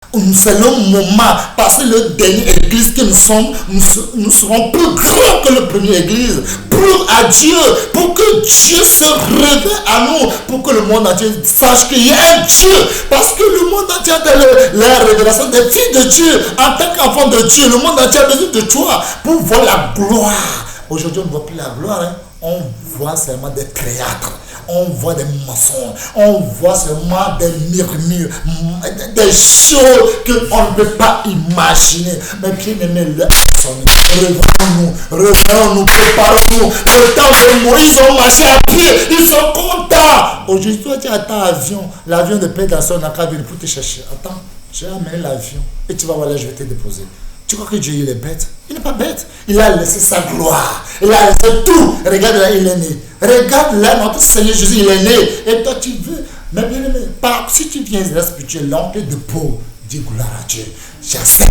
C'est le moment, parce que le dernier église que nous sommes, nous serons plus grands que le premier église. Pour à Dieu, pour que Dieu se révèle à nous, pour que le monde entier sache qu'il y a un Dieu. Parce que le monde entier a la révélation des filles de Dieu. En tant qu'enfant de Dieu, le monde entier a besoin de toi pour voir la gloire. Aujourd'hui, on ne voit plus la gloire, hein. On voit seulement des théâtres. On voit des mensonges, on voit seulement des murmures, des choses qu'on ne peut pas imaginer. Mais bien aimé, revenons-nous, préparons-nous. Le temps de Moïse, ils ont marché à pied, ils sont contents. Aujourd'hui, toi, tu attends l'avion de paix dans son acabine pour te chercher. Attends, je vais amener l'avion et tu vas voir là, je vais te déposer. Tu crois que Dieu, il est bête? Il n'est pas bête. Il a laissé sa gloire. Il a laissé tout. Regarde là, il est né. Regarde là, notre Seigneur Jésus, il est né. Et toi, tu veux. Mais bien aimé, si tu viens là, tu es l'oncle de Paul, dis gloire à Dieu. J'accepte.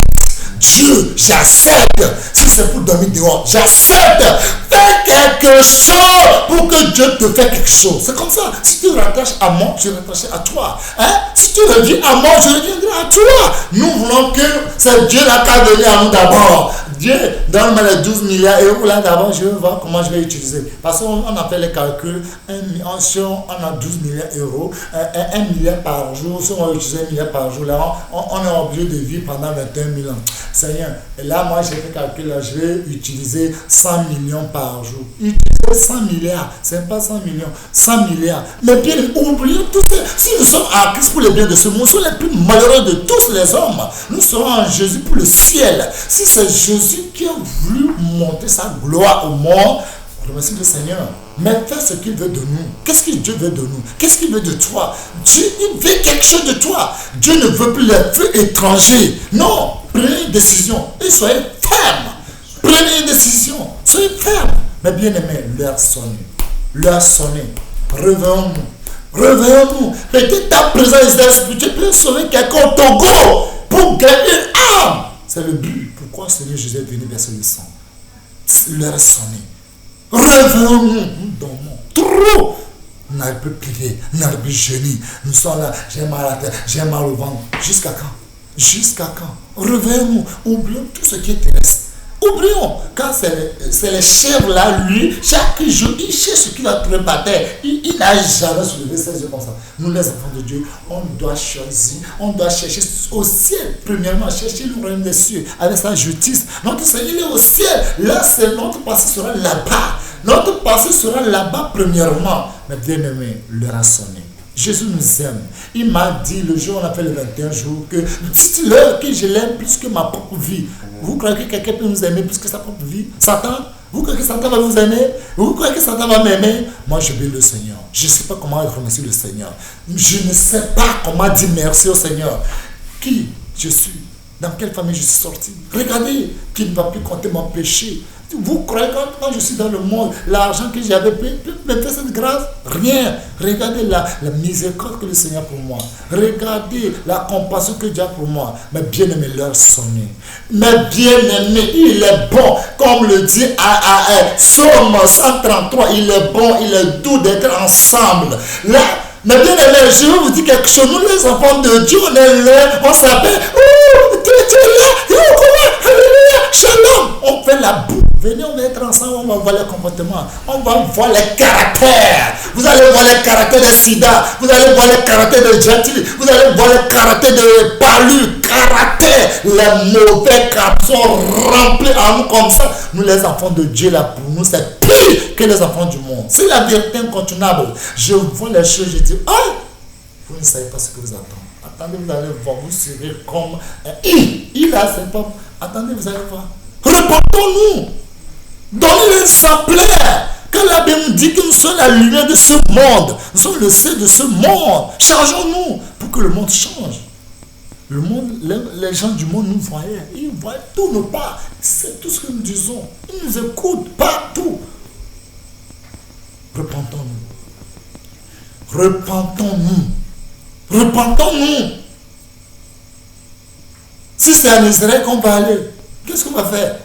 Dieu, j'accepte. Si c'est pour dormir dehors, j'accepte. Fais quelque chose pour que Dieu te fasse quelque chose. C'est comme ça. Si tu rattaches à moi, je rattacherai à toi. Hein? Si tu reviens à moi, je reviendrai à toi. Nous voulons que c'est Dieu là qui a donné à nous d'abord. Dieu, donne-moi les 12 milliards d'euros là d'abord, je vais voir comment je vais utiliser. Parce qu'on a fait les calculs, si on a 12 milliards d'euros, 1 milliard par jour, si on va utiliser 1 milliard par jour, là, on est obligé de vivre pendant 21 000 ans. Seigneur, et là, moi, j'ai fait calcul, là, je vais utiliser 100 millions par jour. Utiliser 100 milliards, c'est pas 100 millions, 100 milliards. Mais bien, oublions tout ça. Si nous sommes en Christ pour le bien de ce monde, nous sommes les plus malheureux de tous les hommes. Nous serons en Jésus pour le ciel. Si c'est Jésus qui a voulu monter sa gloire au monde, remercie le Seigneur. Mais fais ce qu'il veut de nous. Qu'est-ce que Dieu veut de nous? Qu'est-ce qu'il veut de toi? Dieu, il veut quelque chose de toi. Dieu ne veut plus les feux étrangers. Non, prenez une décision et soyez ferme. Prenez une décision, soyez ferme. Mais bien aimé, l'heure sonne. L'heure sonne. Revenons-nous. Revenons-nous. Peut-être ta présence spirituelle peut sauver quelqu'un au Togo pour gagner une âme. C'est le but. Pourquoi le Seigneur Jésus est venu verser le sang? L'heure est sonnée. Revenons-nous. Nous dormons trop. Nous n'arrivons plus plier. Nous n'arrivons plus jeûner. Nous sommes là. J'ai mal à la tête. J'ai mal au ventre. Jusqu'à quand? Jusqu'à quand? Revenons-nous. Oublions tout ce qui est terrestre. Oublions, quand c'est les chèvres là, lui, chaque jour, il cherche ce qu'il a trouvé par terre. Il n'a jamais soulevé ses yeux comme ça. Nous, les enfants de Dieu, on doit choisir, on doit chercher au ciel. Premièrement, chercher le royaume des cieux avec sa justice. Notre Seigneur, il est au ciel. Là, c'est notre passé sera là-bas. Notre passé sera là-bas, premièrement. Mais bien aimé, l'heure a sonné. Jésus nous aime. Il m'a dit le jour où on a fait les 21 jours que dites-leur que je l'aime plus que ma propre vie. Vous croyez que quelqu'un peut nous aimer plus que sa propre vie? Satan? Vous croyez que Satan va vous aimer? Vous croyez que Satan va m'aimer? Moi, je bénis le Seigneur. Je ne sais pas comment remercier le Seigneur. Je ne sais pas comment dire merci au Seigneur. Qui je suis? Dans quelle famille je suis sorti? Regardez, qui ne va plus compter mon péché. Vous croyez que quand je suis dans le monde, l'argent que j'avais me fait cette grâce? Rien. Regardez la miséricorde que le Seigneur a pour moi. Regardez la compassion que Dieu a pour moi. Mais bien aimé, l'heure sonnée. Mais bien aimé, il est bon. Comme le dit Psaume 133, il est bon, il est doux d'être ensemble. Là, mais bien aimé, je vais vous dire quelque chose. Nous, les enfants de Dieu, on est là, on s'appelle. Oh, Dieu est là. Alléluia, shalom. On fait la boue. Venez, on va être ensemble, on va voir les comportements, on va voir les caractères. Vous allez voir les caractères de Sida, vous allez voir les caractères de Gentil, vous allez voir les caractères de Palu, caractères, les mauvais caractères sont remplis en nous comme ça. Nous, les enfants de Dieu, là, pour nous, c'est pire que les enfants du monde. C'est la vérité incontournable. Je vois les choses, je dis, ah, vous ne savez pas ce que vous attendez. Attendez, vous allez voir, vous serez comme un il a ses pommes. Attendez, vous allez voir. Reportons-nous. Donnez l'exemplaire. Quand la Bible nous dit que nous sommes la lumière de ce monde, nous sommes le sel de ce monde. Changeons-nous pour que le monde change. Le monde, les gens du monde nous voyaient. Ils voient tous nos pas. C'est tout ce que nous disons. Ils nous écoutent partout. Repentons-nous. Repentons-nous. Repentons-nous. Si c'est en Israël qu'on va aller, qu'est-ce qu'on va faire?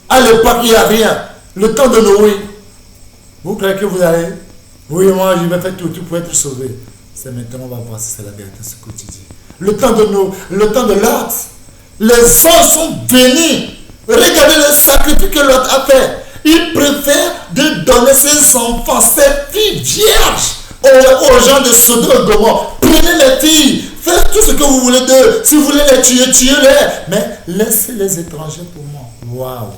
À l'époque, il n'y a rien. Le temps de Noé. Vous croyez que vous allez? Oui, moi, je vais faire tout pour être sauvé. C'est maintenant, on va voir si c'est la vérité, ce que tu dis. le temps de Lot. Les anges sont venus. Regardez le sacrifice que Lot a fait. Il préfère de donner ses enfants, ses filles vierges aux gens de Sodome et Gomorrhe. Prenez les filles, faites tout ce que vous voulez d'eux. Si vous voulez les tuer, tuez-les. Mais laissez les étrangers pour moi.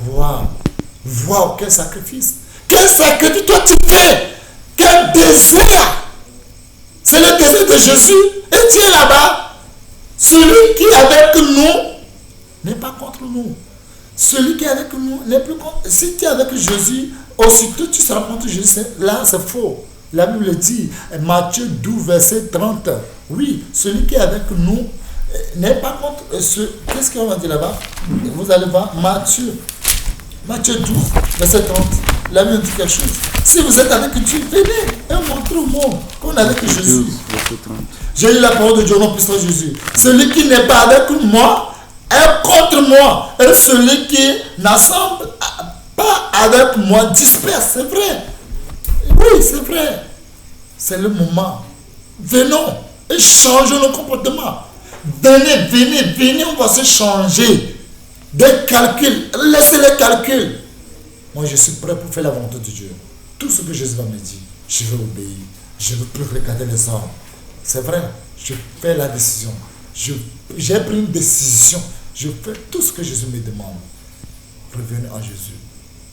Waouh, quel sacrifice. Quel sacrifice toi tu fais. Quel désert. C'est le désert de Jésus. Et tu es là-bas. Celui qui est avec nous n'est pas contre nous. Celui qui est avec nous n'est plus contre. Si tu es avec Jésus, aussitôt tu seras contre Jésus. Là, c'est faux. La Bible dit, Matthieu 12, verset 30. Oui, celui qui est avec nous n'est pas contre. Qu'est-ce qu'on va dire là-bas? Vous allez voir, Matthieu 12, verset 30. La Bible dit quelque chose. Si vous êtes avec Dieu, venez et montrez au monde qu'on est avec Jésus. J'ai eu la parole de Dieu, non, puissant Jésus. Celui qui n'est pas avec moi est contre moi. Et celui qui n'assemble pas avec moi disperse. C'est vrai. Oui, c'est vrai. C'est le moment. Venons et changeons nos comportements. Venez, on va se changer. Des calculs, laissez les calculs. Moi, je suis prêt pour faire la volonté de Dieu. Tout ce que Jésus va me dire, je vais obéir. Je ne veux plus regarder les hommes. C'est vrai, je fais la décision. J'ai pris une décision. Je fais tout ce que Jésus me demande. Revenez en Jésus.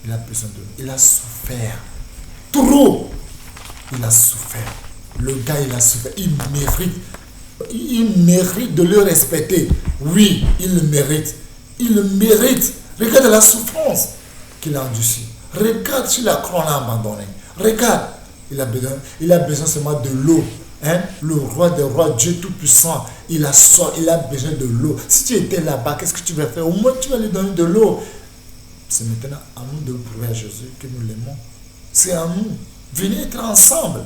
Il a besoin de nous. Il a souffert. Trop. Il a souffert. Le gars, il a souffert. Il mérite de le respecter. Oui, il le mérite. Il le mérite. Regarde la souffrance qu'il a endurcie. Regarde sur la croix, on l'a abandonné. Regarde. Il a besoin seulement de l'eau. Hein? Le roi des rois, Dieu Tout-Puissant, il a besoin de l'eau. Si tu étais là-bas, qu'est-ce que tu vas faire? Au moins, tu vas lui donner de l'eau. C'est maintenant à nous de prouver à Jésus que nous l'aimons. C'est à nous. Venez être ensemble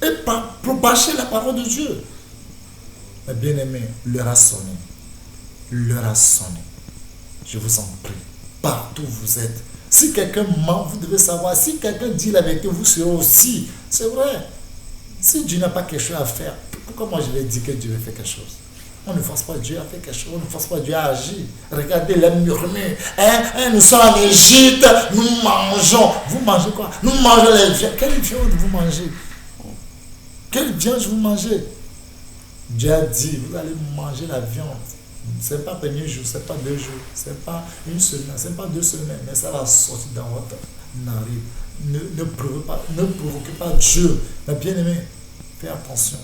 et propager la parole de Dieu. Mais bien aimé, l'heure a sonné. L'heure a sonné. Je vous en prie. Partout où vous êtes. Si quelqu'un ment, vous devez savoir. Si quelqu'un dit la vérité, vous serez aussi. C'est vrai. Si Dieu n'a pas quelque chose à faire, pourquoi moi je vais dire que Dieu va faire quelque chose? On ne force pas Dieu à faire quelque chose. On ne force pas Dieu à agir. Regardez les murmures. Nous sommes en Égypte. Nous mangeons. Vous mangez quoi? Nous mangeons les viandes. Quelle viande vous mangez? Quelle viande vous mangez? Dieu a dit, vous allez manger la viande. Ce n'est pas le premier jour, ce n'est pas 2 jours, ce n'est pas une semaine, ce n'est pas 2 semaines, mais ça va sortir dans votre narine. Ne provoquez pas Dieu. Mais bien aimé, faites attention.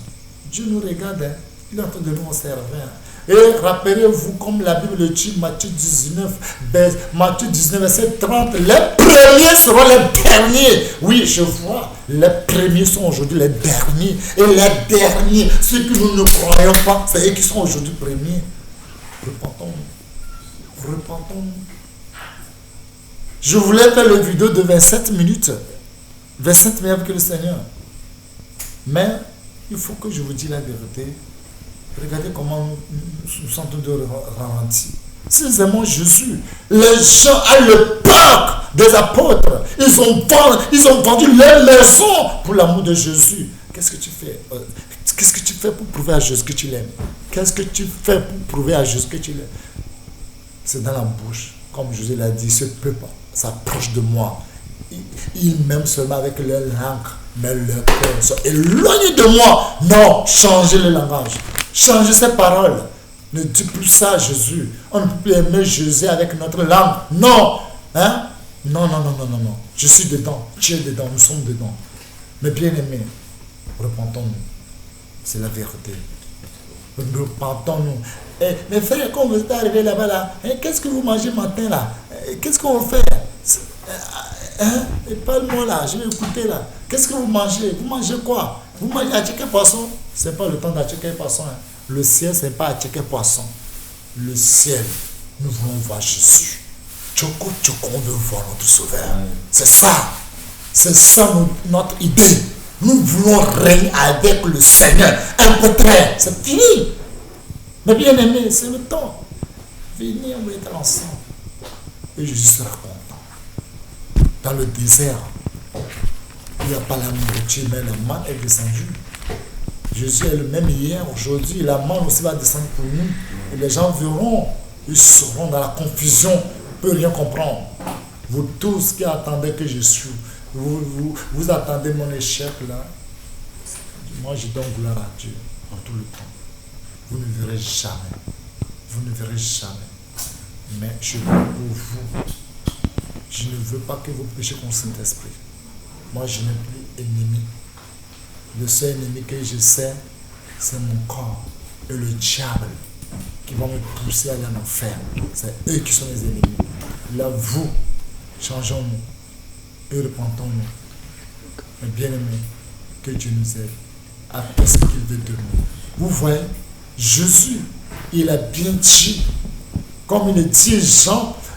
Dieu nous regarde, hein. Il est en train de nous observer. Hein. Et rappelez-vous, comme la Bible le dit, Matthieu 19, verset 30, les premiers seront les derniers. Oui, je vois, les premiers sont aujourd'hui les derniers. Et les derniers, ceux que nous ne croyons pas, c'est eux qui sont aujourd'hui premiers. Repentons-nous. Je voulais faire le vidéo de 27 minutes. 27 minutes avec le Seigneur. Mais il faut que je vous dise la vérité. Regardez comment nous sentons de ralentir. Si nous aimons Jésus, les gens à l'époque des apôtres, ils ont vendu leur maison pour l'amour de Jésus. Qu'est-ce que tu fais? Qu'est-ce que tu fais pour prouver à Jésus que tu l'aimes? Qu'est-ce que tu fais pour prouver à Jésus que tu l'aimes? C'est dans la bouche. Comme Jésus l'a dit, ce peuple s'approche de moi. Ils m'aiment seulement avec leur langue, mais leur cœur sont éloignés de moi. Non, changez le langage. Changez ces paroles. Ne dis plus ça à Jésus. On ne peut plus aimer Jésus avec notre langue. Non. Hein? Non. Je suis dedans. Tu es dedans. Nous sommes dedans. Mais bien aimés, repentons-nous. C'est la vérité. Repentons-nous. Mais frère, quand vous êtes arrivé là-bas, là, qu'est-ce que vous mangez matin là? Qu'est-ce qu'on fait? Parle-moi là, je vais écouter là. Qu'est-ce que vous mangez? Vous mangez quoi? Vous mangez à checker poisson? Ce n'est pas le temps d'acheter poisson. Hein. Le ciel, ce n'est pas acheter poisson. Le ciel, nous voulons voir Jésus. Tchoko, on veut voir notre Sauveur. C'est ça. C'est ça notre idée. Nous voulons régner avec le Seigneur. Un peu très. C'est fini. Mais bien aimé, c'est le temps. Venez, on va être ensemble. Et Jésus sera content. Dans le désert, il n'y a pas la nourriture, mais le mal est descendu. Jésus est le même hier, aujourd'hui. La manne aussi va descendre pour nous. Et les gens verront, ils seront dans la confusion, ils ne peuvent rien comprendre. Vous tous qui attendez que je suis, vous attendez mon échec là. Moi je donne gloire à Dieu en tout le temps. Vous ne verrez jamais. Vous ne verrez jamais. Mais je veux pour vous. Je ne veux pas que vous péchiez contre le Saint-Esprit. Moi je n'ai plus ennemi. Le seul ennemi que je sais, c'est mon corps et le diable qui va me pousser à aller en enfer. C'est eux qui sont les ennemis. Là, vous, changeons-nous et repentons-nous. Mais bien aimé, que Dieu nous aide à faire ce qu'il veut de nous. Vous voyez, Jésus, il a bien dit, comme il dit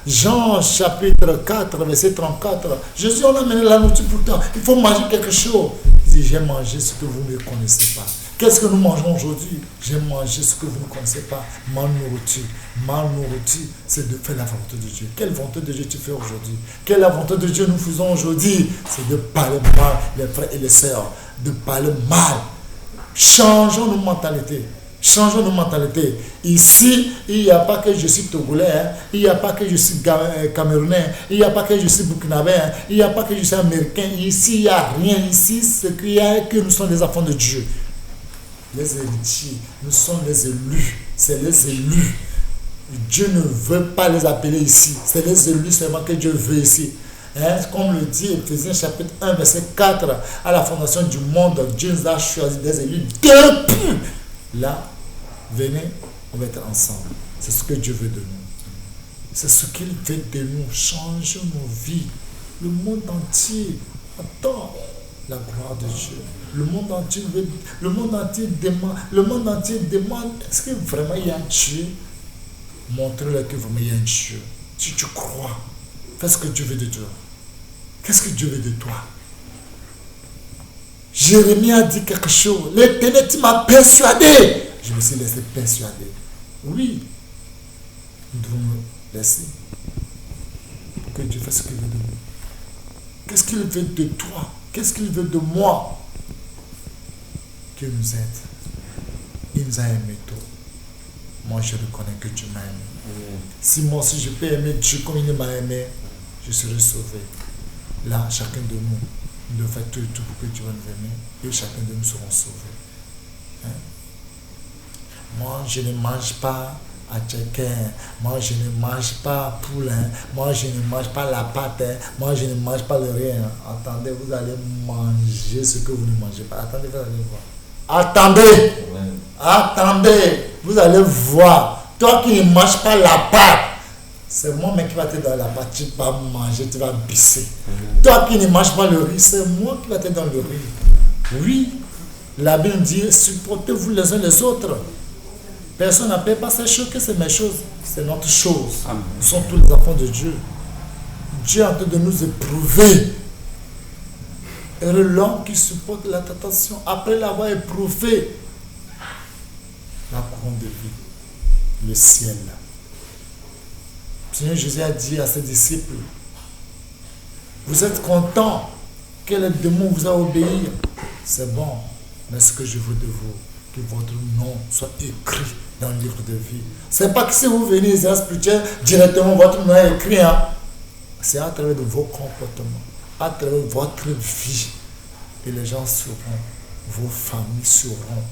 Jean chapitre 4, verset 34, Jésus, on a amené la nourriture pour toi. Il faut manger quelque chose. Il dit, j'ai mangé ce que vous ne connaissez pas. Qu'est-ce que nous mangeons aujourd'hui? J'ai mangé ce que vous ne connaissez pas. Malnourriture. Malnourriture, c'est de faire la volonté de Dieu. Quelle volonté de Dieu tu fais aujourd'hui? Quelle la volonté de Dieu nous faisons aujourd'hui? C'est de parler mal, les frères et les sœurs. De parler mal. Changeons nos mentalités. Changeons nos mentalités. Ici, il n'y a pas que je suis togolais, hein. Il n'y a pas que je suis camerounais, il n'y a pas que je suis burkinabé, hein. Il n'y a pas que je suis américain. Ici, il n'y a rien. Ici, ce qu'il y a, que nous sommes des enfants de Dieu. Les héritiers, nous sommes les élus. C'est les élus. Dieu ne veut pas les appeler ici. C'est les élus seulement que Dieu veut ici. Hein? Comme le dit Éphésiens chapitre 1, verset 4, à la fondation du monde, Dieu nous a choisi des élus depuis. Là, venez, on va être ensemble. C'est ce que Dieu veut de nous. C'est ce qu'il veut de nous. Changer nos vies. Le monde entier attend la gloire de Dieu. Le monde entier demande, est-ce que vraiment il y a un Dieu? Montre-leur que vraiment il y a un Dieu. Si tu crois, fais ce que Dieu veut de toi. Qu'est-ce que Dieu veut de toi? Jérémie a dit quelque chose. L'Éternel, tu m'as persuadé. Je me suis laissé persuader. Oui, nous devons nous laisser pour que Dieu fasse ce qu'il veut de nous. Qu'est-ce qu'il veut de toi? Qu'est-ce qu'il veut de moi? Dieu nous aide. Il nous a aimés tous. Moi, je reconnais que Dieu m'a aimé. Si moi aussi je peux aimer Dieu comme il m'a aimé, je serai sauvé. Là, chacun de nous, nous devons faire tout et tout pour que Dieu va nous aimer et chacun de nous serons sauvés. Hein? Moi, je ne mange pas à tchèquin. Moi, je ne mange pas poulain. Moi, je ne mange pas la pâte. Moi, je ne mange pas le rien. Attendez, vous allez manger ce que vous ne mangez pas. Attendez, vous allez voir. Attendez. Attendez. Vous allez voir. Toi qui ne manges pas la pâte, c'est moi-même qui va te donner la pâte. Tu vas manger, tu vas bisser. Toi qui ne manges pas le riz, c'est moi qui va te donner le riz. Oui. La Bible dit, supportez-vous les uns les autres. Personne n'appelle pas ces choses que c'est mes choses. C'est notre chose. Amen. Nous sommes tous les enfants de Dieu. Dieu est en train de nous éprouver. Et l'homme qui supporte la tentation, après l'avoir éprouvé, la couronne de vie, le ciel. Le Seigneur Jésus a dit à ses disciples, vous êtes contents que les démons vous a obéi. C'est bon, mais ce que je veux de vous, que votre nom soit écrit dans le livre de vie. C'est pas que si vous venez aux spirituels, directement votre nom est écrit. Hein? C'est à travers de vos comportements, à travers votre vie. Et les gens sauront, vos familles sauront.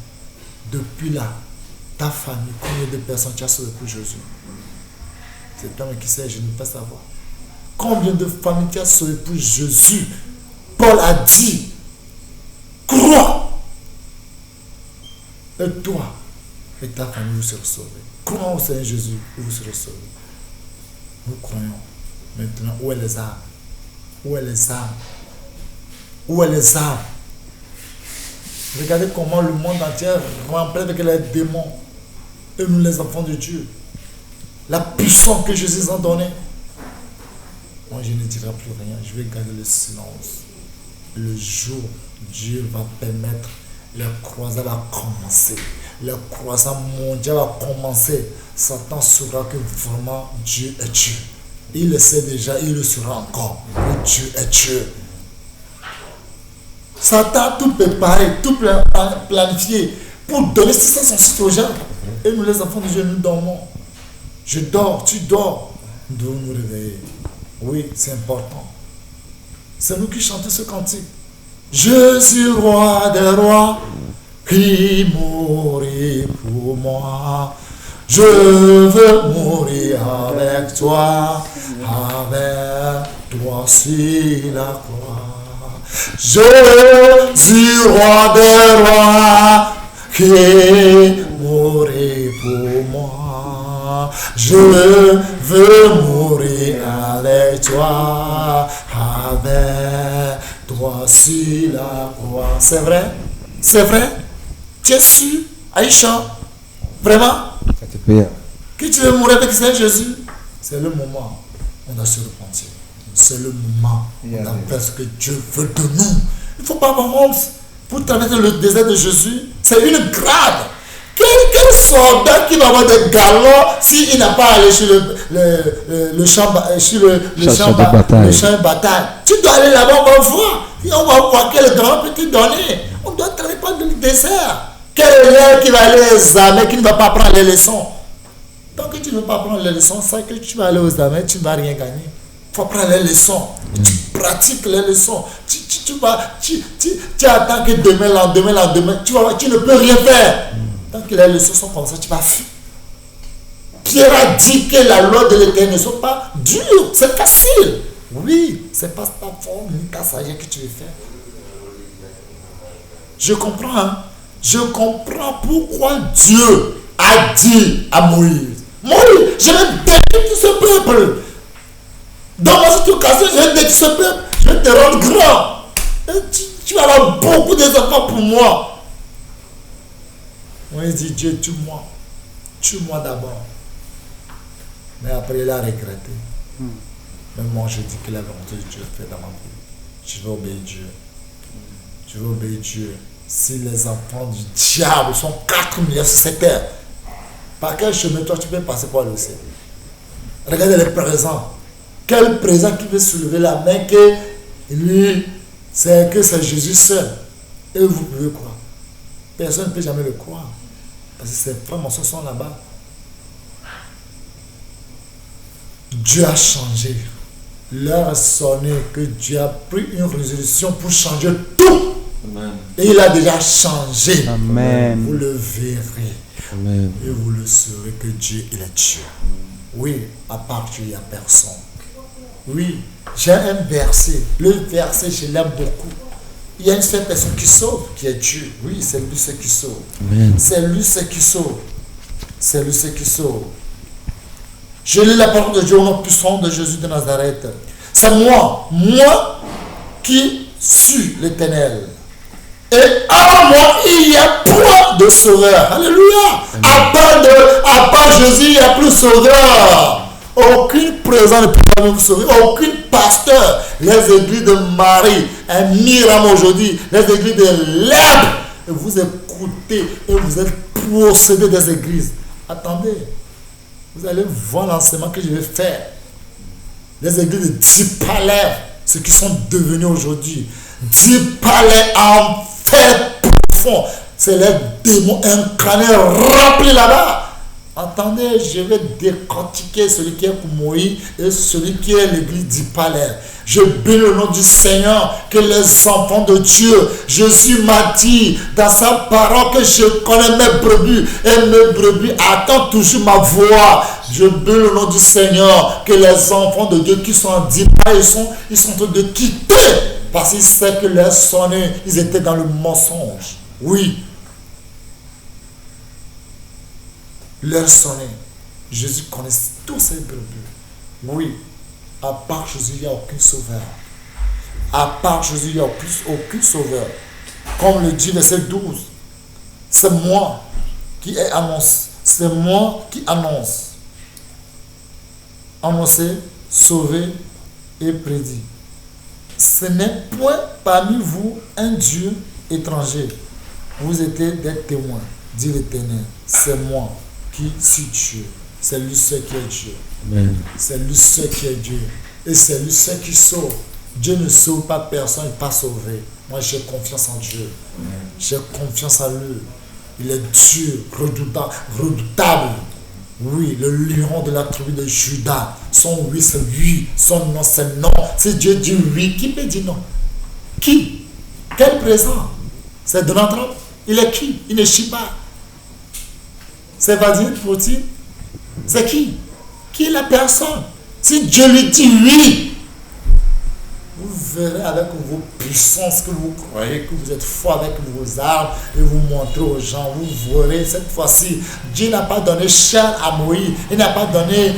Depuis là, ta famille, combien de personnes tu as sauvé pour Jésus? C'est toi qui sais, je ne peux pas savoir. Combien de familles tu as sauvé pour Jésus? Paul a dit, crois. Et toi et ta famille, vous serez sauvés. Crois au Seigneur Jésus et vous serez sauvés. Nous croyons. Maintenant, où est les armes? Où est les armes? Où est les armes? Regardez comment le monde entier est rempli avec les démons. Et nous, les enfants de Dieu. La puissance que Jésus a donnée. Moi, je ne dirai plus rien. Je vais garder le silence. Le jour, Dieu va permettre, le croisade va commencer. Le croisade mondial va commencer. Satan saura que vraiment Dieu est Dieu. Il le sait déjà, il le saura encore. Que Dieu est Dieu. Satan a tout préparé, tout planifié pour donner 666 aux gens. Et nous, les enfants de Dieu, nous dormons. Je dors, tu dors. Nous devons nous réveiller. Oui, c'est important. C'est nous qui chantons ce cantique. Je suis roi des rois, qui mourit pour moi. Je veux mourir avec toi sur la croix. Je suis roi des rois, qui mourit pour moi. Je veux mourir avec toi sur la croix. C'est vrai? C'est vrai? Tu es sûr, Aïcha? Vraiment? Que tu veux mourir avec Seigneur Jésus? C'est le moment. On doit se repentir. C'est le moment. On a fait ce que Dieu veut de nous. Il ne faut pas avoir honte. Pour traverser le désert de Jésus, c'est une grade. Quel soldat qui va avoir des galons s'il n'a pas allé sur le champ de bataille? Tu dois aller là-bas, on va voir. Et on va voir quel grand peut te donner. On doit traverser pas le désert. Quel élève qui va aller aux examens, qui ne va pas prendre les leçons? Tant que tu ne veux pas prendre les leçons, c'est que tu vas aller aux examens, tu ne vas rien gagner. Il faut prendre les leçons. Tu pratiques les leçons. Tu attends que demain, lendemain, tu ne peux rien faire. Tant que les leçons sont comme ça, tu vas fuir. Pierre a dit que la loi de l'Éternel ne soit pas dure, c'est facile. Oui, c'est pas ta forme ni ta sagesse que tu veux faire. Je comprends, hein? Je comprends pourquoi Dieu a dit à Moïse, Moïse, je vais détruire ce peuple. Dans cette occasion, je vais détruire ce peuple. Je vais te rendre grand. Et tu vas avoir beaucoup d'enfants pour moi. Moïse dit, Dieu, tue-moi. Tue-moi d'abord. Mais après, il a regretté. Mais moi, je dis que la volonté de Dieu fait dans ma vie. Je vais obéir Dieu. Je vais obéir Dieu. Si les enfants du diable sont 4 milliards sur cette terre, par quel chemin toi tu peux passer pour le ciel? Regardez les présents. Quel présent qui veut soulever la main que lui, c'est Jésus seul? Et vous pouvez croire. Personne ne peut jamais le croire. Parce que ses frères et sœurs sont là-bas. Dieu a changé. L'heure a sonné que Dieu a pris une résolution pour changer tout. Amen. Et il a déjà changé. Amen. Vous le verrez. Amen. Et vous le saurez que Dieu, il est Dieu. Oui, à part Dieu, il n'y a personne. Oui, j'ai un verset. Le verset, je l'aime beaucoup. Il y a une seule personne qui sauve, qui est Dieu. Oui, c'est lui ce qui sauve. Amen. C'est lui ce qui sauve. C'est lui ce qui sauve. Je lis la parole de Dieu au nom puissant de Jésus de Nazareth. C'est moi qui suis l'Éternel. Et en moi, il n'y a point de sauveur. Alléluia. À part Jésus, il n'y a plus de sauveur. Aucune présence ne peut vous sauver. Aucun pasteur. Les églises de Marie, un Miram aujourd'hui, les églises de l'Herbe. Et vous écoutez et vous êtes possédés des églises. Attendez. Vous allez voir l'enseignement que je vais faire. Les églises de 10 palais, ce qui sont devenus aujourd'hui. 10 palais en fait profond. C'est les démons incarnés remplis là-bas. Attendez, je vais décortiquer celui qui est pour Moïse et celui qui est l'église du palais. Je bénis le nom du Seigneur, que les enfants de Dieu, Jésus m'a dit dans sa parole que je connais mes brebis et mes brebis attendent toujours ma voix. Je bénis le nom du Seigneur, que les enfants de Dieu qui sont en départ, ils sont en train de quitter parce qu'ils savent que leur sonné, ils étaient dans le mensonge. Oui. Leur sonné. Jésus connaît tous ces brebis. Oui. À part Jésus, il n'y a aucun sauveur. À part Jésus, il n'y a aucun sauveur. Comme le dit verset 12. C'est moi qui annonce. C'est moi qui annonce. Annoncer, sauver et prédit. Ce n'est point parmi vous un Dieu étranger. Vous êtes des témoins, dit l'Éternel. C'est moi qui suis Dieu. C'est lui seul qui est Dieu. Amen. C'est lui seul qui est Dieu. Et c'est lui seul qui sauve. Dieu ne sauve pas personne, il n'est pas sauvé. Moi, j'ai confiance en Dieu. J'ai confiance en lui. Il est Dieu, redoutable. Oui, le lion de la tribu de Judas. Son oui, c'est oui. Son non, c'est non. Si Dieu dit oui, qui peut dire non? Qui? Quel présent? C'est Donald Trump? Il est qui? Il ne chie pas. C'est Vladimir Poutine? C'est qui? Qui est la personne? Si Dieu lui dit oui, vous verrez avec vos puissances que vous croyez que vous êtes fort avec vos armes et vous montrez aux gens, vous verrez cette fois-ci, Dieu n'a pas donné chair à Moïse, il n'a pas donné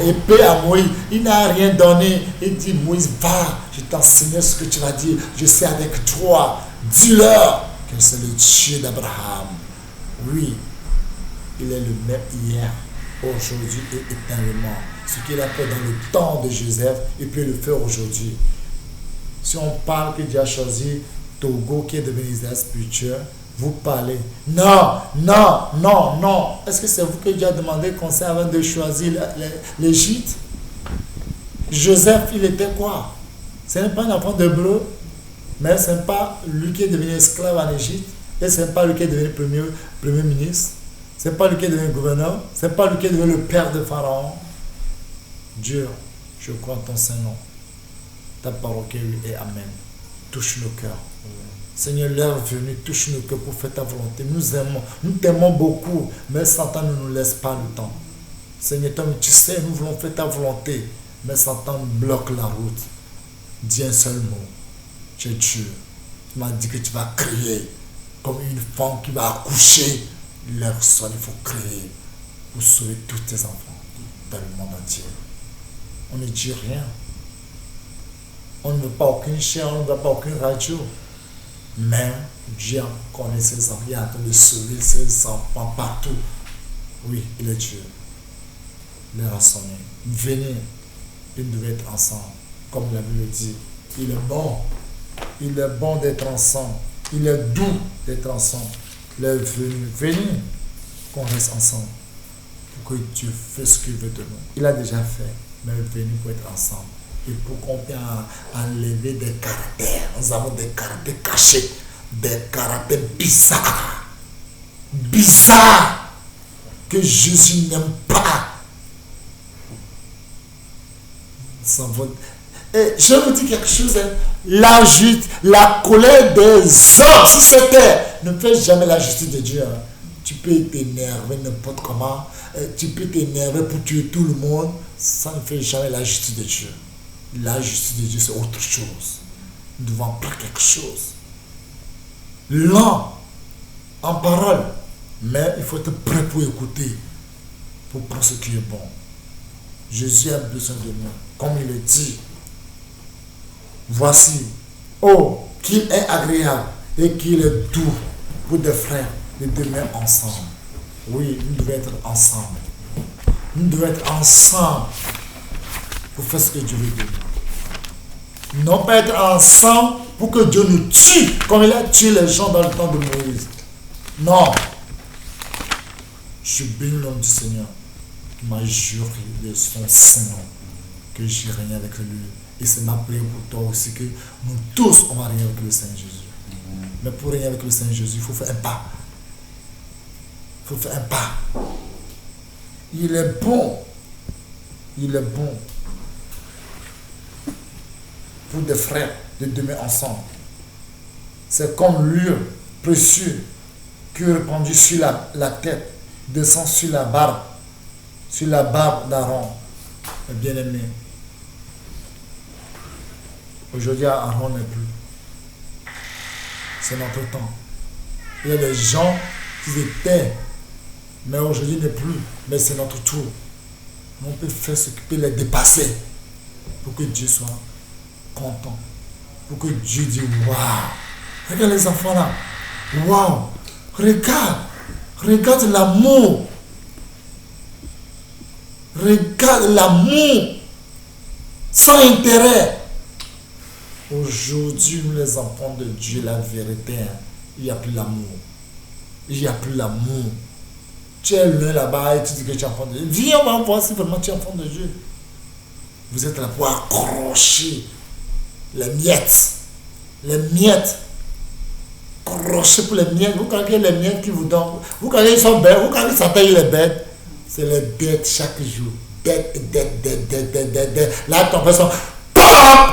épée à Moïse, il n'a rien donné. Il dit, Moïse, va, je t'enseigne ce que tu vas dire, je suis avec toi, dis-leur que c'est le Dieu d'Abraham. Oui, il est le même hier, aujourd'hui et éternellement. Ce qu'il a fait dans le temps de Joseph, il peut le faire aujourd'hui. Si on parle que Dieu a choisi Togo qui est devenu Israël spirituel, vous parlez. Non, non, non, non. Est-ce que c'est vous que Dieu a demandé conseil avant de choisir l'Égypte? Joseph, il était quoi? Ce n'est pas un enfant d'hébreu, mais ce n'est pas lui qui est devenu esclave en Égypte, et ce n'est pas lui qui est devenu premier ministre, ce n'est pas lui qui est devenu gouverneur, ce n'est pas lui qui est devenu le père de Pharaon. Dieu, je crois en ton Saint-Nom. Ta parole qui est oui et amen. Touche nos cœurs. Seigneur, l'heure venue, touche nos cœurs pour faire ta volonté. Nous aimons, nous t'aimons beaucoup, mais Satan ne nous laisse pas le temps. Seigneur, tu sais, nous voulons faire ta volonté, mais Satan bloque la route. Dis un seul mot. Tu es Dieu. Tu m'as dit que tu vas crier comme une femme qui va accoucher. L'heure sonne, il faut crier pour sauver tous tes enfants dans le monde entier. On ne dit rien. On ne veut pas aucune chaîne, on ne veut pas aucune radio. Mais Dieu connaît ses enfants. Il est en train de sauver ses enfants partout. Oui, il est Dieu. L'heure a sonné. Venez, ils devaient être ensemble. Comme la Bible dit, il est bon. Il est bon d'être ensemble. Il est doux d'être ensemble. L'heure est venue. Venez, qu'on reste ensemble. Pour que Dieu fasse ce qu'il veut de nous. Il a déjà fait, mais venez pour être ensemble. Et pour qu'on puisse enlever des caractères. Nous avons des caractères cachés, des caractères bizarres. Bizarres que Jésus n'aime pas. Et je vous dis quelque chose, hein. La colère des hommes sur cette terre ne fait jamais la justice de Dieu. Hein. Tu peux t'énerver n'importe comment, tu peux t'énerver pour tuer tout le monde, ça ne fait jamais la justice de Dieu. La justice de Dieu, c'est autre chose. Nous devons apprendre quelque chose. Lent en parole, mais il faut être prêt pour écouter, pour prendre ce qui est bon. Jésus a besoin de nous, comme il le dit. Voici, oh, qu'il est agréable et qu'il est doux pour des frères de demeurer ensemble. Oui, nous devons être ensemble. Nous devons être ensemble pour faire ce que Dieu veut de nous. Non pas être ensemble pour que Dieu nous tue comme il a tué les gens dans le temps de Moïse. Non. Je bénis l'homme du Seigneur qui m'a juré de son Saint-Nom que j'irai rien avec lui. Et c'est ma prière pour toi aussi que nous tous on va régner avec le Seigneur Jésus. Mais pour régner avec le Seigneur Jésus, il faut faire un pas. Il faut faire un pas. Il est bon. Il est bon pour des frères de demeurer ensemble. C'est comme l'huile précieux qui est répandue sur la tête, descend sur la barbe d'Aaron. Bien-aimé. Aujourd'hui, Aaron n'est plus. C'est notre temps. Il y a des gens qui étaient, mais aujourd'hui n'est plus. Mais c'est notre tour. On peut faire ce qui peut les dépasser pour que Dieu soit content. Pour que Dieu dise waouh. Regarde les enfants là. Waouh. Regarde l'amour. Regarde l'amour. Sans intérêt. Aujourd'hui, nous les enfants de Dieu, la vérité, hein, il n'y a plus l'amour. Il n'y a plus l'amour. Tu es loin là-bas et tu dis que tu es enfant de Dieu. Viens, on va voir si vraiment tu es enfant de Dieu. Vous êtes là pour accrocher les miettes crochet pour les miettes. Vous croyez les miettes qui vous donnent. Vous croyez qu'ils sont bêtes. Vous croyez que ça taille les bêtes. C'est les dettes chaque jour. Dette. Là, ton personne.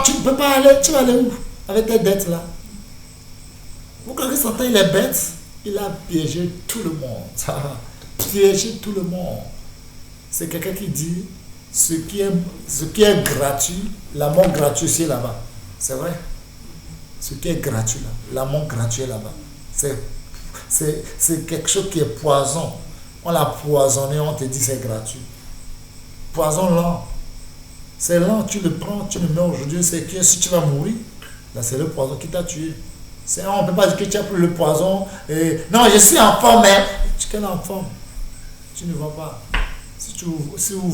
Tu ne peux pas aller. Tu vas aller où avec tes dettes là? Vous croyez que ça taille les bêtes? Il a piégé tout le monde. Piégé tout le monde. C'est quelqu'un qui dit ce qui est gratuit, l'amour gratuit c'est là-bas. C'est vrai. Ce qui est gratuit là, l'amour gratuit est là-bas. C'est quelque chose qui est poison. On l'a poisonné, on te dit c'est gratuit. Poison lent. C'est lent, tu le prends, tu le mets aujourd'hui, c'est que si tu vas mourir, là c'est le poison qui t'a tué. On ne peut pas dire que tu as pris le poison et non, je suis en forme, mais tu es en forme. Tu ne vois pas. Si vous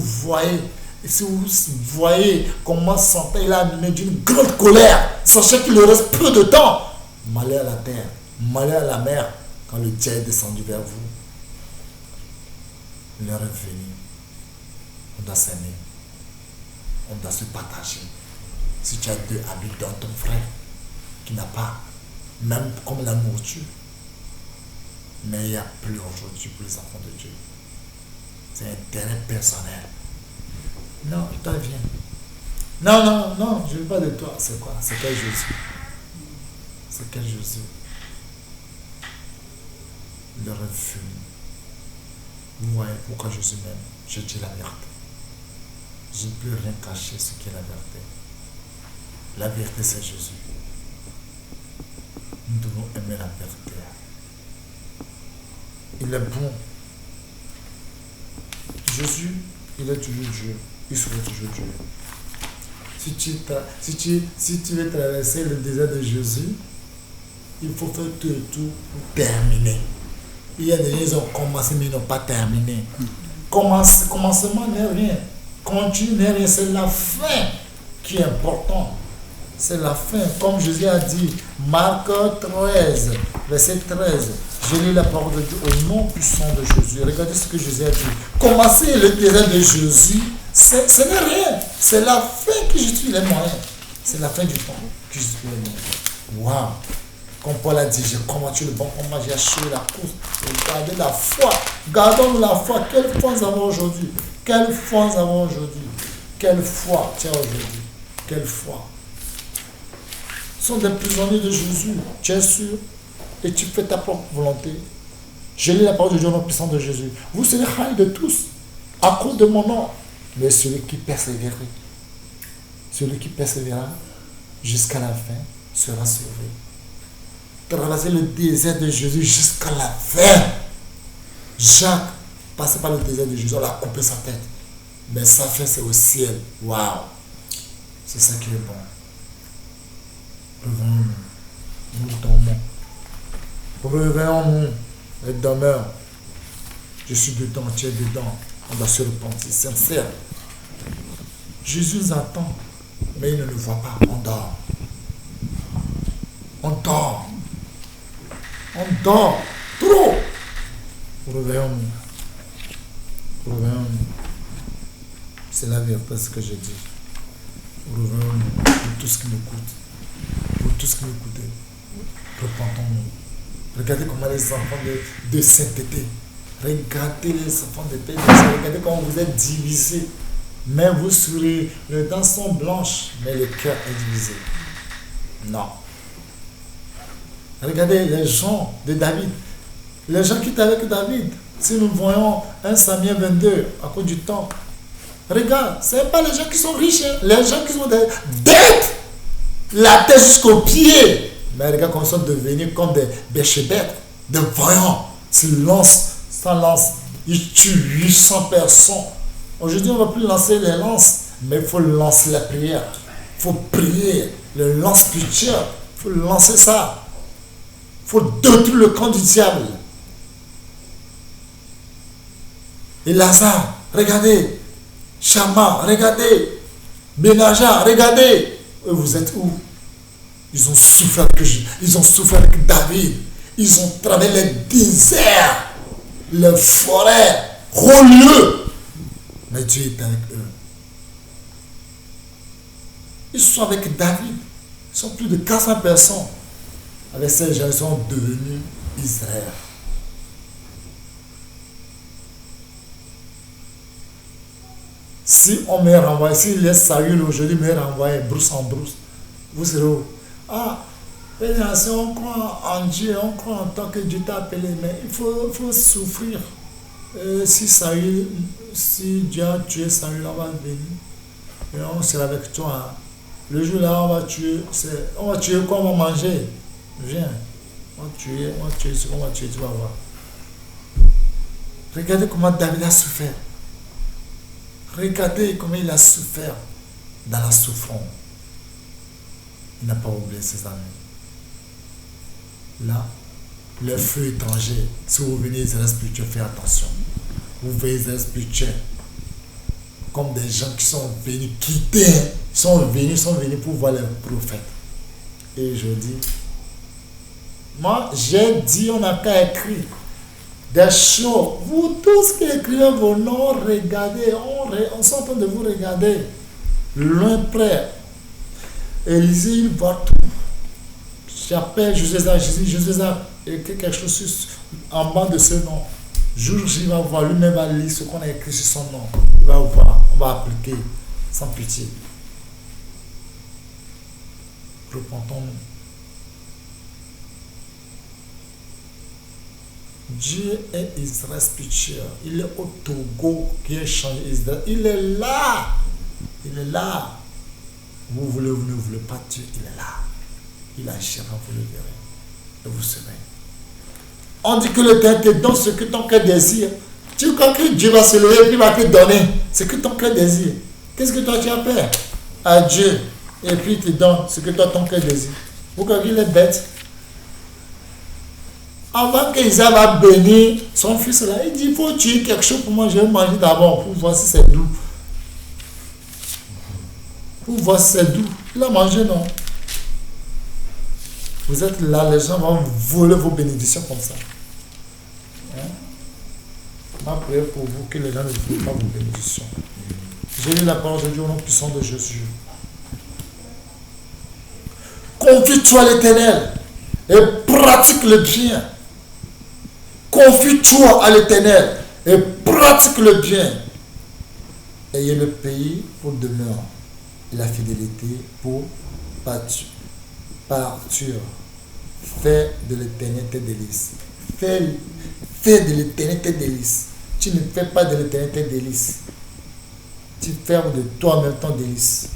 voyez comment Satan il a animé d'une grande colère, sachez qu'il lui reste peu de temps. Malheur à la terre, malheur à la mer, quand le diable est descendu vers vous. L'heure est venue. On doit s'aimer. On doit se partager. Si tu as deux habits dans ton frère qui n'a pas, même comme la nourriture, mais il n'y a plus aujourd'hui pour les enfants de Dieu. C'est un intérêt personnel. Non, toi viens. Non, je ne veux pas de toi. C'est quoi? C'est quel Jésus? C'est quel Jésus? Le refus. Vous voyez pourquoi Jésus m'aime? Je dis la vérité. Je ne peux rien cacher ce qui est la vérité. La vérité, c'est Jésus. Nous devons aimer la vérité. Il est bon. Jésus, il est toujours Dieu. Il sera toujours Dieu. Si tu veux traverser le désert de Jésus, il faut faire tout et tout pour terminer. Il y a des gens qui ont commencé mais ils n'ont pas terminé. Commencement n'est rien. Continue n'est rien. C'est la fin qui est importante. C'est la fin. Comme Jésus a dit, Marc 13, verset 13. Je lis la parole de Dieu au nom puissant de Jésus. Regardez ce que Jésus a dit. Commencer le désert de Jésus, ce n'est rien. C'est la fin qui justifie les moyens. C'est la fin du temps qui justifie les moyens. Waouh! Comme Paul a dit, j'ai combattu le bon combat, j'ai achevé la course. Regardez la foi. Gardons la foi. Quelle foi nous avons aujourd'hui? Quelle foi nous avons aujourd'hui? Quelle foi tu as aujourd'hui? Quelle foi? Ce sont des prisonniers de Jésus. Tu es sûr? Et tu fais ta propre volonté. Je lis la parole de Dieu au nom puissant de Jésus. Vous serez haïs de tous à cause de mon nom. Mais celui qui persévérera jusqu'à la fin sera sauvé. Traverser le désert de Jésus jusqu'à la fin. Jacques passait par le désert de Jésus, on a coupé sa tête. Mais sa fin c'est au ciel. Waouh! C'est ça qui est bon. Revenons-nous. Nous dormons. Réveillons-nous et demeure. Je suis dedans, tu es dedans. On doit se repentir, sincère. Jésus nous attend, mais il ne nous voit pas. On dort. On dort. On dort. Trop. Réveillons-nous. Réveillons-nous. C'est la vérité ce que j'ai dit. Réveillons-nous pour tout ce qui nous coûte. Pour tout ce qui nous coûte. Repentons-nous. Regardez comment les enfants de sainteté. Regardez les enfants de paix. Regardez comment vous êtes divisés. Mais vous souriez. Les dents sont blanches, mais le cœur est divisé. Non. Regardez les gens de David. Les gens qui étaient avec David. Si nous voyons 1 Samuel 22 à cause du temps. Regarde, ce n'est pas les gens qui sont riches. Hein. Les gens qui sont des dettes. La tête jusqu'aux pieds. Mais regarde comment ils sont devenus comme des béchébêtes, des voyants. Ils lancent, sans lance. Ils tuent 800 personnes. Aujourd'hui, on ne va plus lancer les lances, mais il faut lancer la prière. Il faut prier. Le lance-pitié. Il faut lancer ça. Il faut détruire le camp du diable. Et Lazare, regardez. Chama, regardez. Benaja, regardez. Et vous êtes où? Ils ont souffert avec David. Ils ont traversé les déserts, les forêts, relieux. Mais Dieu est avec eux. Ils sont avec David. Ils sont plus de 400 personnes. Avec ces gens, ils sont devenus Israël. Si on me renvoie, si les Saül aujourd'hui me renvoie brousse en brousse, vous serez où? Ah, si on croit en Dieu, on croit en tant que Dieu t'a appelé, mais il faut souffrir. Si Dieu a tué Saül, on va venir et on sera avec toi. Le jour là, on va tuer quoi, on va manger. Viens, on va tuer ce qu'on va tuer, tu vas voir. Regardez comment David a souffert. Regardez comment il a souffert dans la souffrance. Il n'a pas oublié ses amis. Là, le feu étranger, si vous venez Israël spirituel, faites attention. Vous voyez Israël spirituel comme des gens qui sont venus quitter, sont venus pour voir les prophètes. Et je dis, moi j'ai dit, on n'a qu'à écrire des choses. Vous tous qui écrivez vos noms, regardez, on est en train de vous regarder. Loin près. Élisée, il voit tout. J'appelle Joséza, et quelque chose en bas de ce nom. Jour, il va voir, lui-même va lire ce qu'on a écrit sur son nom. Il va voir, on va appliquer sans pitié. Repentons-nous. Dieu est Israël spirituel. Il est au Togo qui a changé Israël. Il est là. Il est là. Vous voulez, vous ne voulez pas Dieu, il est là. Il agira, vous le verrez. Et vous serez. On dit que le Père te donne ce que ton cœur désire. Tu crois que Dieu va se lever et il va te donner ce que ton cœur désire. Qu'est-ce que toi tu as peur à Dieu et puis il te donne ce que toi ton cœur désire. Vous croyez qu'il est bête? Avant qu'Isaac va bénir son fils là, il dit il faut tuer quelque chose pour moi, je vais manger d'abord pour voir si c'est doux. Pour voir si c'est doux. Il a mangé, non? Vous êtes là, les gens vont voler vos bénédictions comme ça. Hein? Ma prière pour vous, que les gens ne volent pas vos bénédictions. J'ai lu la parole aujourd'hui au nom puissant de Jésus. Confie-toi à l'Éternel et pratique le bien. Confie-toi à l'Éternel et pratique le bien. Ayez le pays pour demeure et la fidélité pour partir. Fais de l'Éternel tes délices. Fais de l'Éternel tes délices. Tu ne fais pas de l'Éternel tes délices. Tu fais de toi-même ton délice.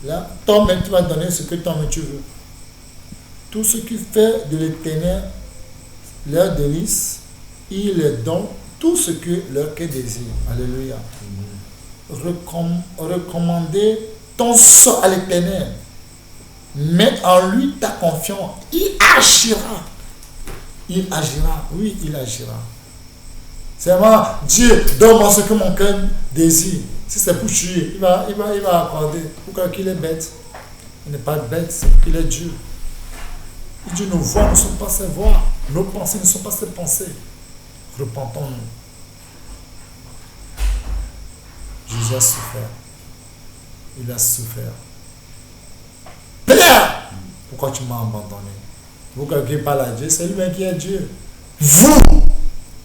Là, toi-même tu vas donner ce que toi-même tu veux. Tout ce qui fait de l'Éternel leur délice, il leur donne tout ce que leur cœur désire. Alléluia. Recommandez ton sort à l'Éternel. Mets en lui ta confiance. Il agira. Il agira. Oui, il agira. C'est vraiment Dieu, donne-moi ce que mon cœur désire. Si c'est pour tuer, il va accorder. Pourquoi qu'il est bête? Il n'est pas bête, c'est qu'il est Dieu. Il dit nos voix ne sont pas ses voix. Nos pensées ne sont pas ses pensées. Repentons-nous. Jésus a souffert. Il a souffert. Père, pourquoi tu m'as abandonné? Vous, quelqu'un parle à Dieu, c'est lui-même qui est Dieu. Vous,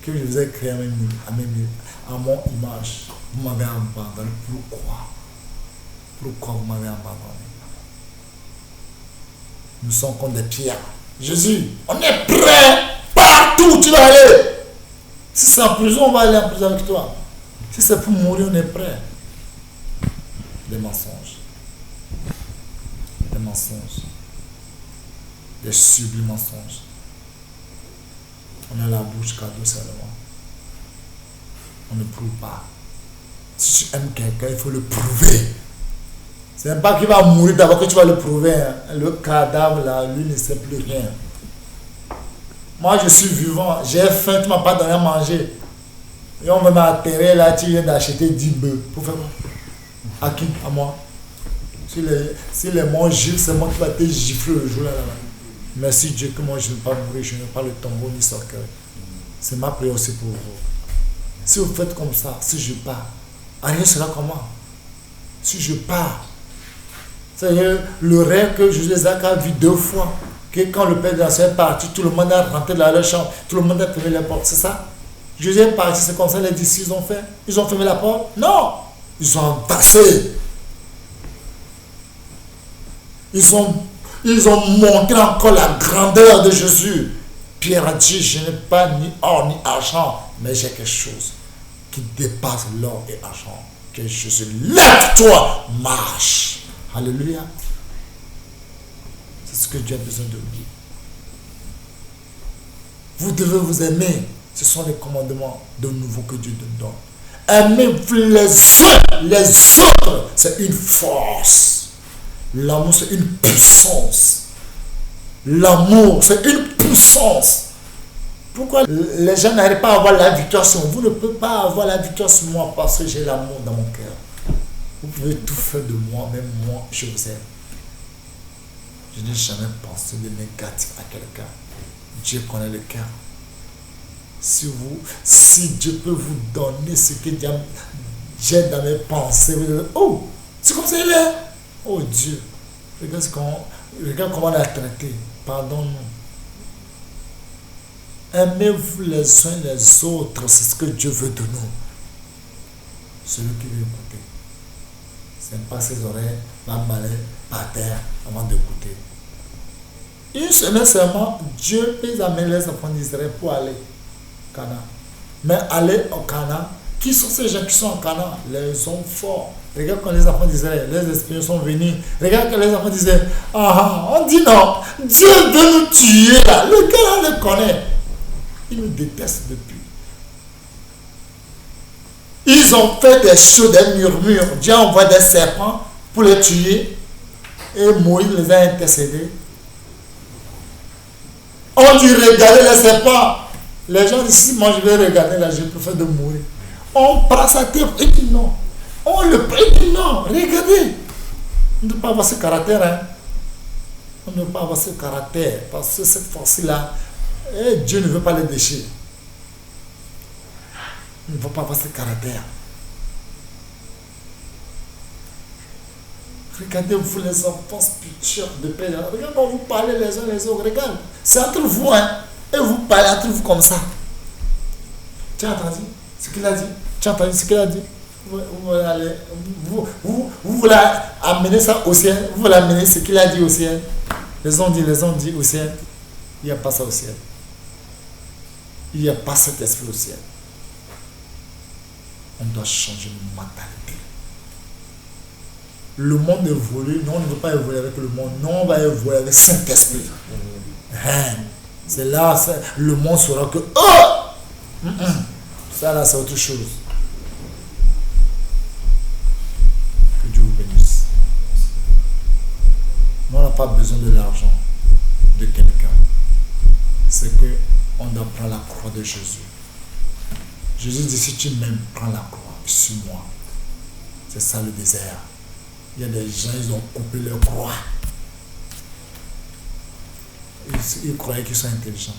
que je vous ai créé à mon image, vous m'avez abandonné. Pourquoi? Pourquoi vous m'avez abandonné? Nous sommes comme des pierres. Jésus, on est prêt partout où tu vas aller. Si c'est en prison, on va aller en prison avec toi. Si c'est pour mourir, on est prêt. Des mensonges. Des mensonges. Des sublimes mensonges. On a la bouche cadeau seulement. On ne prouve pas. Si tu aimes quelqu'un, il faut le prouver. C'est même pas qu'il va mourir d'abord que tu vas le prouver. Hein. Le cadavre là, lui ne sait plus rien. Moi je suis vivant, j'ai faim, tu ne m'as pas donné à manger. Et on me met à terre là, tu viens d'acheter 10 bœufs. Pour faire quoi? À qui? À moi. Si les mots giflent, c'est moi qui va te gifler le jour là. Merci Dieu que moi je ne vais pas mourir, je n'ai pas le tombeau ni cercueil. C'est ma prière aussi pour vous. Si vous faites comme ça, si je pars, rien sera comment? Si je pars, C'est le rêve que José a vu 2 fois. Que quand le Père de la Soeur est parti, tout le monde a rentré dans leur chambre, tout le monde a fermé la porte, c'est ça? Jésus est parti, c'est comme ça les disciples ont fait. Ils ont fermé la porte? Non! Ils ont dansé. Ils ont montré encore la grandeur de Jésus. Pierre a dit, je n'ai pas ni or ni argent, mais j'ai quelque chose qui dépasse l'or et l'argent. Que Jésus, lève-toi, marche. Alléluia. C'est ce que Dieu a besoin de nous. Vous devez vous aimer. Ce sont les commandements de nouveau que Dieu nous donne. Aimez les autres, c'est une force. L'amour, c'est une puissance. L'amour, c'est une puissance. Pourquoi les gens n'arrivent pas à avoir la victoire sur vous? Vous ne pouvez pas avoir la victoire sur moi parce que j'ai l'amour dans mon cœur. Vous pouvez tout faire de moi, même moi, je vous aime. Je n'ai jamais pensé de négatif à quelqu'un. Dieu connaît le cœur. Si Dieu peut vous donner ce que j'ai dans mes pensées, vous dites, oh, c'est comme ça il est. Oh Dieu, regarde comment on l'a traité. Pardonne-nous. Aimez-vous les uns les autres, c'est ce que Dieu veut de nous. Celui qui veut écouter. C'est pas ses oreilles, va m'aller par terre avant d'écouter. Une semaine seulement, Dieu peut amener les enfants d'Israël pour aller au Canaan. Mais aller au Canaan, qui sont ces gens qui sont en Canaan? Les hommes forts. Regarde quand les enfants d'Israël, les espions sont venus. Regarde quand les enfants disaient, on dit non, Dieu veut nous tuer là. Le gars là le connaît. Il nous déteste depuis. Ils ont fait des choses, des murmures. Dieu envoie des serpents pour les tuer. Et Moïse les a intercédés. On dit regardez les serpents. Les gens disent si moi je vais regarder là, je préfère de mourir. On prend sa tête et dit non. On le prend et dit non. Regardez. On ne peut pas avoir ce caractère. Hein. On ne peut pas avoir ce caractère. Parce que cette force-là, Dieu ne veut pas les déchirer. On ne peut pas avoir ce caractère. Regardez-vous les enfants spirituels de paix. Regardez quand vous parlez les uns les autres. Regarde. C'est entre vous. Hein. Et vous parlez entre vous comme ça. Tu as entendu ce qu'il a dit? Tu as entendu ce qu'il a dit? Vous voulez amener ça au ciel? Vous voulez amener ce qu'il a dit au ciel? Les ont dit au ciel. Il n'y a pas ça au ciel. Il n'y a pas cet esprit au ciel. On doit changer de mentalité. Le monde évolue. Non, on ne veut pas évoluer avec le monde. Non, on va évoluer avec Saint-Esprit. C'est là, le monde saura que ça là, c'est autre chose. Que Dieu vous bénisse. Nous, on n'a pas besoin de l'argent de quelqu'un. C'est que on doit prendre la croix de Jésus. Jésus dit, si tu m'aimes, prends la croix, sur moi. C'est ça le désert. Il y a des gens, ils ont coupé leur croix. Ils croyaient qu'ils sont intelligents.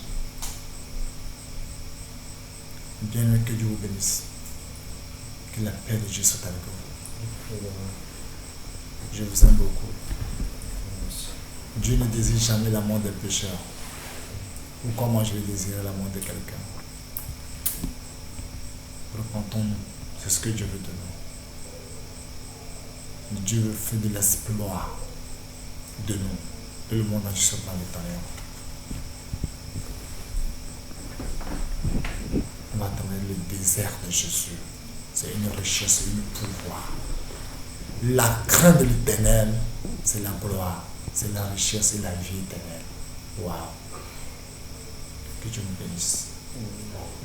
Bien que Dieu vous bénisse. Que la paix de Dieu soit avec vous. Je vous aime beaucoup. Dieu ne désire jamais la mort des pécheurs. Pourquoi moi je vais désirer la mort de quelqu'un? Repentons-nous. C'est ce que Dieu veut de nous. Dieu veut faire de l'exploit de nous. Et le monde entier se prend l'éternel. On va trouver le désert de Jésus. C'est une richesse, c'est un pouvoir. La crainte de l'éternel, c'est la gloire, c'est la richesse et la vie éternelle. Waouh! Que Dieu nous bénisse.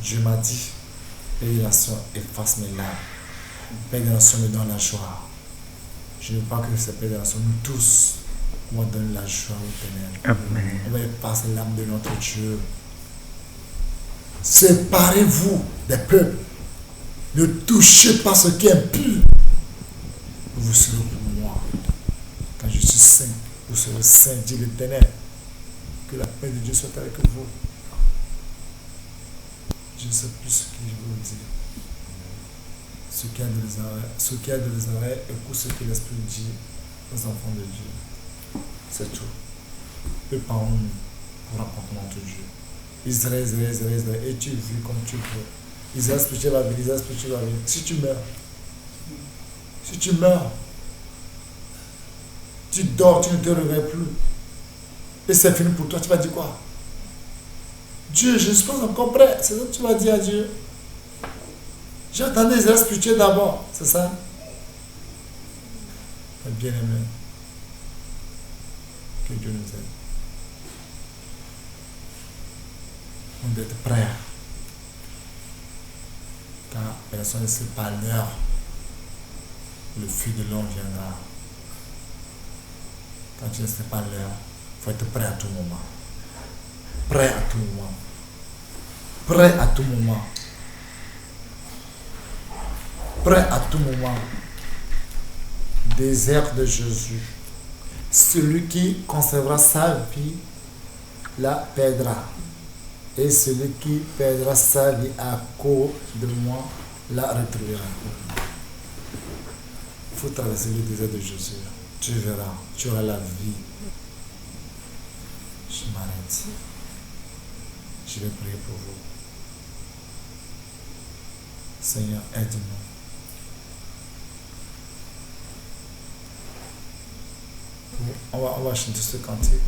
Dieu m'a dit, Père des nations, efface mes larmes. Père des nations, me donne la joie. Je ne veux pas que ces Père des nations, nous tous, on va donner la joie éternelle. Amen. On va effacer l'âme de notre Dieu. Séparez-vous des peuples. Ne touchez pas ce qui est impur. Vous serez pour moi. Quand je suis saint, vous serez saint, dit l'Éternel. Que la paix de Dieu soit avec vous. Je ne sais plus ce que je veux vous dire. Ceux qui a de les oreilles, écoute ce que l'Esprit dit. les enfants de Dieu. C'est tout. Le parents pour rencontrer notre Dieu. Israël, et tu vis comme tu veux. Israël spirituel va venir, Israël spirituel va venir. Si tu meurs, tu dors, tu ne te réveilles plus. Et c'est fini pour toi, tu vas dire quoi? Dieu, je ne suis pas encore prêt. C'est ça que tu vas dire à Dieu. J'attendais Israël spirituel d'abord, c'est ça? Bien aimé, que Dieu nous aide. On doit être prêt. Quand personne ne sait pas l'heure, le fil de l'homme viendra. Quand tu ne sais pas l'heure, il faut être prêt à tout moment. Prêt à tout moment. Prêt à tout moment. Prêt à tout moment. Désert de Jésus. Celui qui conservera sa vie la perdra. Et celui qui perdra sa vie à cause de moi la retrouvera. Il faut traverser le désert de Jésus. Tu verras, tu auras la vie. Je m'arrête. Je vais prier pour vous. Seigneur, aide-nous. On va chanter ce cantique.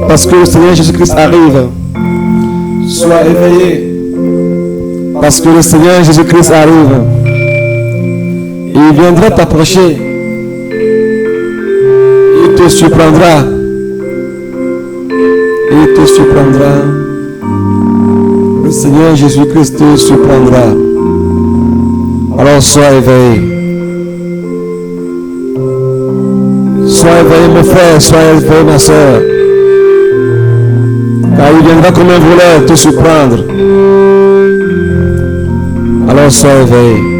Parce que le Seigneur Jésus-Christ arrive. Sois éveillé. Parce que le Seigneur Jésus-Christ arrive. Il viendra t'approcher. Il te surprendra. Il te surprendra. Le Seigneur Jésus-Christ te surprendra. Alors sois éveillé. Sois éveillé mon frère, sois éveillé ma soeur. Car il viendra comme un voleur te surprendre. Alors sois éveillé.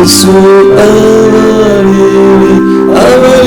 Yesu avalili, avalili.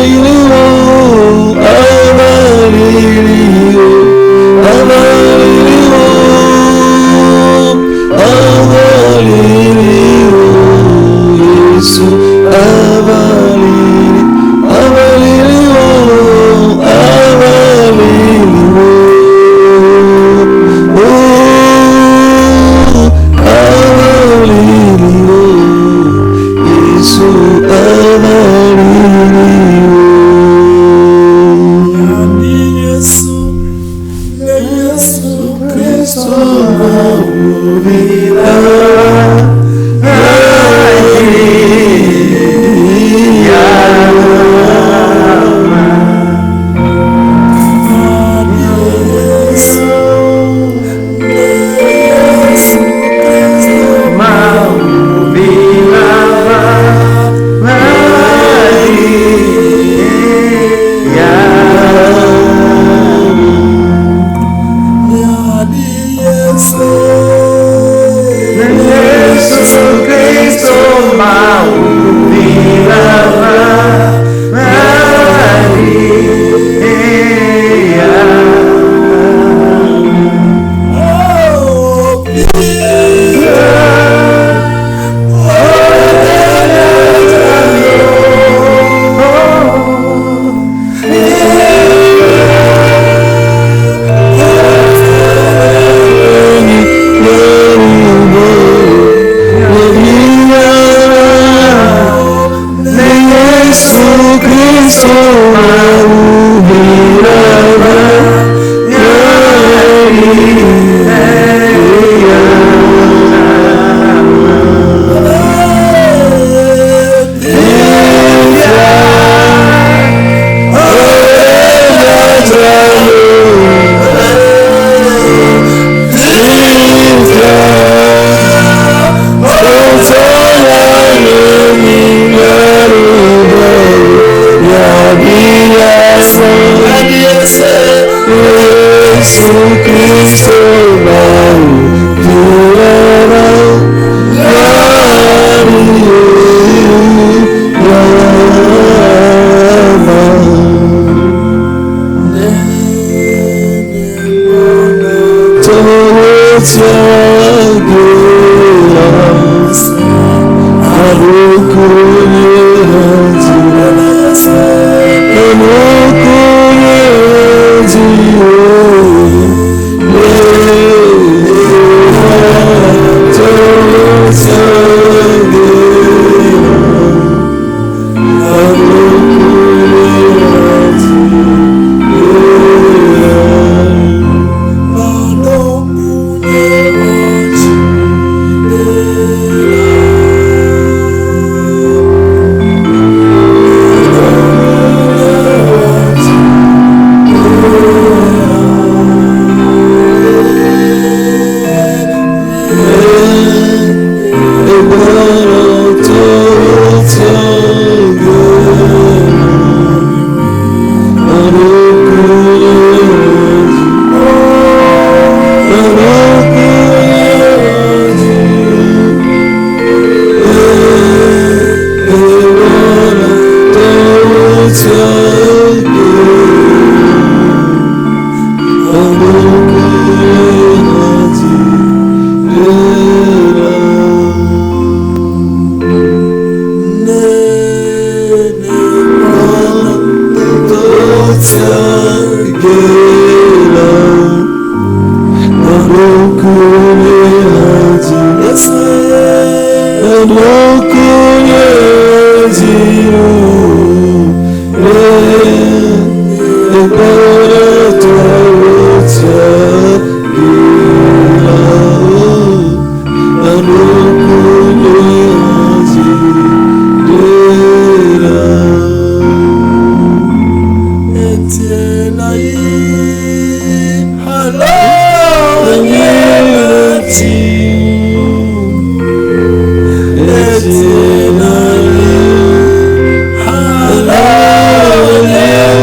Hallelujah.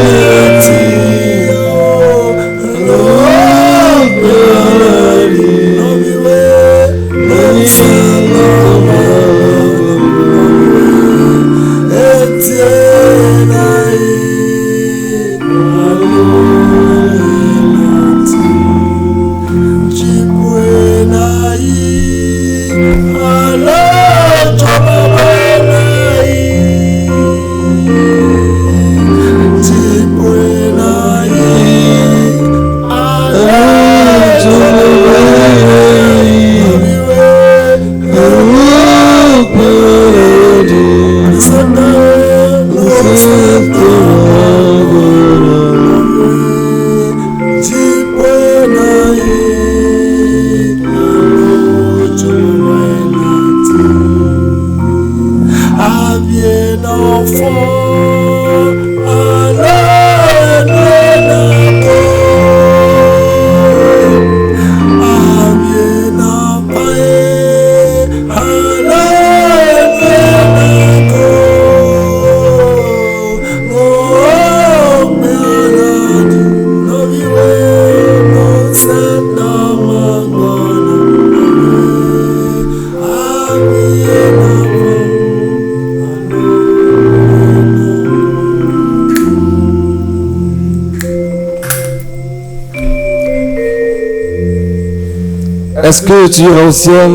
Est-ce que tu iras au ciel?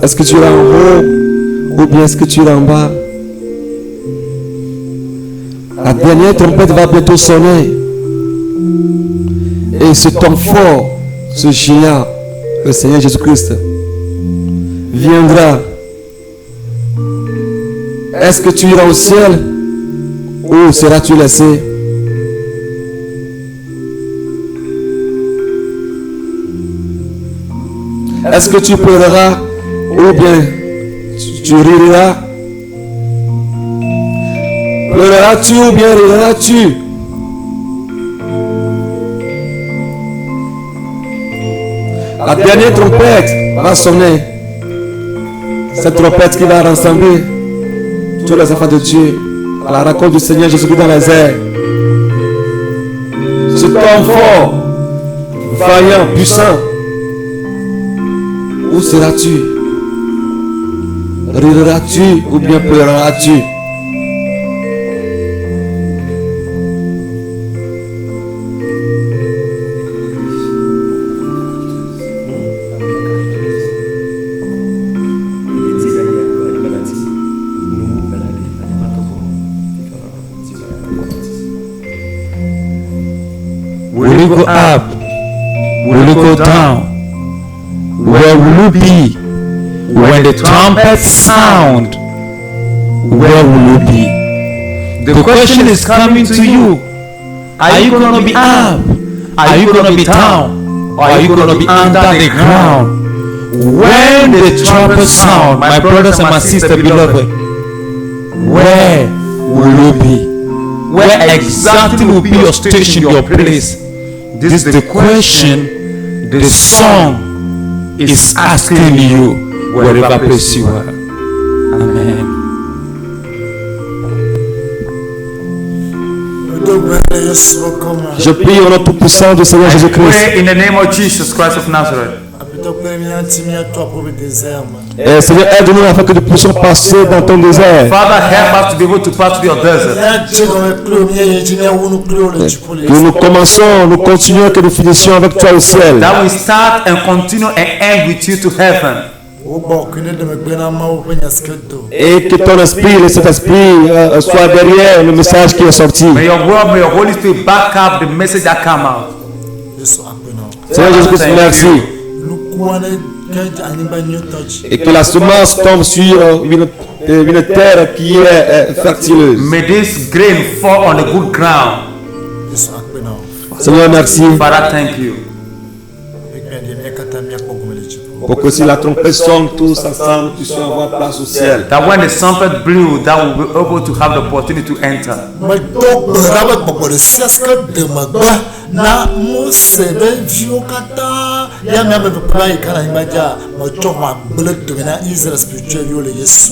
Est-ce que tu iras en haut? Ou bien est-ce que tu iras en bas? La dernière trompette va bientôt sonner. Et ce temps fort, ce géant, le Seigneur Jésus-Christ, viendra. Est-ce que tu iras au ciel? Ou seras-tu laissé? Est-ce que tu pleureras? Ou bien tu riras? Pleureras-tu ou bien riras-tu? La dernière trompette va sonner. Cette trompette qui va rassembler tous les enfants de Dieu à la rencontre du Seigneur Jésus-Christ dans les airs. Ce temps fort, vaillant, puissant. Où seras-tu? Riras-tu ou bien pleureras-tu? Will you go up? Will you go down? Where will you be when the trumpets sound? Where will you be? The question is coming to you. Are you going to be up? Are you going to be down? Or are you going to be under the ground? When the trumpets sound, my brothers and my sisters, beloved, where will you be? Where exactly will be your station, your place? This is the question the song is asking you wherever place you are. Amen. Je prie au nom tout-puissant du Seigneur Jésus-Christ. Pray in the name of Jesus Christ of Nazareth. Et Seigneur, aide-nous afin que nous puissions passer dans ton désert. Father, help us to be able to pass through your desert. Que nous commençons, nous continuons, que nous finissions avec toi au ciel. That we start and continue and end with you to heaven. Et que ton esprit, le Saint-Esprit, soit derrière le message qui est sorti. May your word, may your Holy Spirit back up the message that come out. Seigneur Jésus-Christ, merci. Et que la semence tombe sur une terre qui est fertileuse. May this grain fall on the good ground. Seigneur, merci. Father, thank you. Pour que si la trompette sonne tous ensemble, tu sois avoir place au ciel. That when the trumpet blew, that we'll be able to have the opportunity to enter.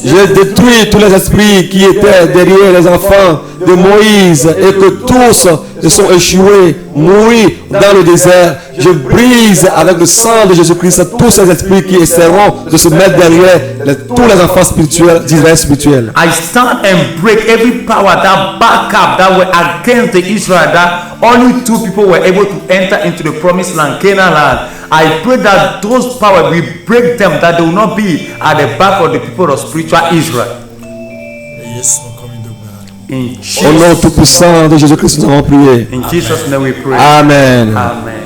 J'ai détruit tous les esprits qui étaient derrière les enfants de Moïse et que tous se sont échoués, mourir dans le désert. Je brise avec le sang de Jésus-Christ tous ces esprits qui essaieront de se mettre derrière tous les enfants spirituels d'Israël spirituel. I stand and break every power that back up that were against the Israel, that only two people were able to enter into the promised land, Canaan land. I pray that those powers, we break them, that they will not be at the back of the people of spiritual Israel. In Au nom tout puissant de Jésus-Christ, nous avons prié. Jesus' name we pray. Amen. Amen.